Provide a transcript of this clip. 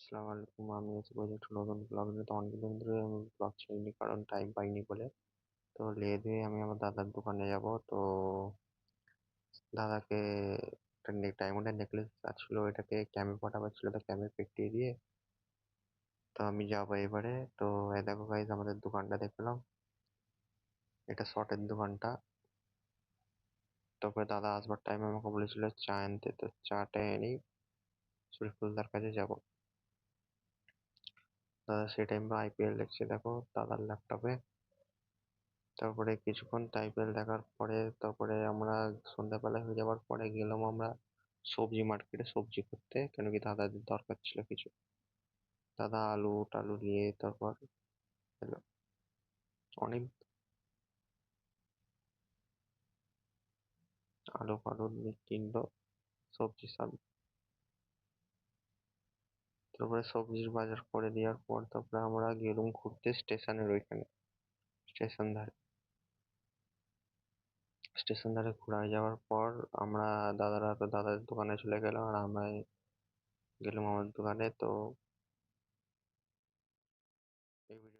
আসসালামু আলাইকুম। আমি আছি প্রজেক্ট নতুন ব্লগ নিয়ে। তো অনেকদিন ধরে আমি ব্লগ ছাড়িনি, কারণ টাইম পাইনি বলে। তো লেট হয়ে আমি আমার দাদার দোকানে যাব। তো দাদাকে একটা ডায়মন্ডের নেকলেস ছিল, এটাকে ক্যামে পাঠাবার ছিল, তো ক্যামে পেটিয়ে দিয়ে তো আমি যাবো এবারে। তো এই দেখো গাইজ, আমাদের দোকানটা দেখলাম, এটা শর্টের দোকানটা। তারপরে দাদা আসবার টাইমে আমাকে বলেছিল চা আনতে, তো চাটা এনেই শরীফুলদার কাছে যাব। দাদা সেই টাইমে আইপিএল দেখছে, দেখো দাদার ল্যাপটপে। তারপরে কিছুক্ষণ আইপিএল দেখার পরে তারপরে আমরা সন্ধ্যাবেলা হয়ে যাওয়ার পরে গেলাম আমরা সবজি মার্কেটে সবজি করতে, কেন কি দাদাদের দরকার ছিল কিছু। দাদা আলু টালু নিয়ে তারপর এলো। অনেক আলু ফালু নিয়ে কিনলো, সবজি সব। তারপরে সবজির বাজার করে দেওয়ার পর তারপরে আমরা গেলুম ঘুরতে স্টেশনের ওইখানে। স্টেশন ধারে স্টেশন ধারে ঘোরা হয়ে যাওয়ার পর আমরা দাদাদের দোকানে চলে গেলাম, আর আমরা গেলাম আমার দোকানে। তো এই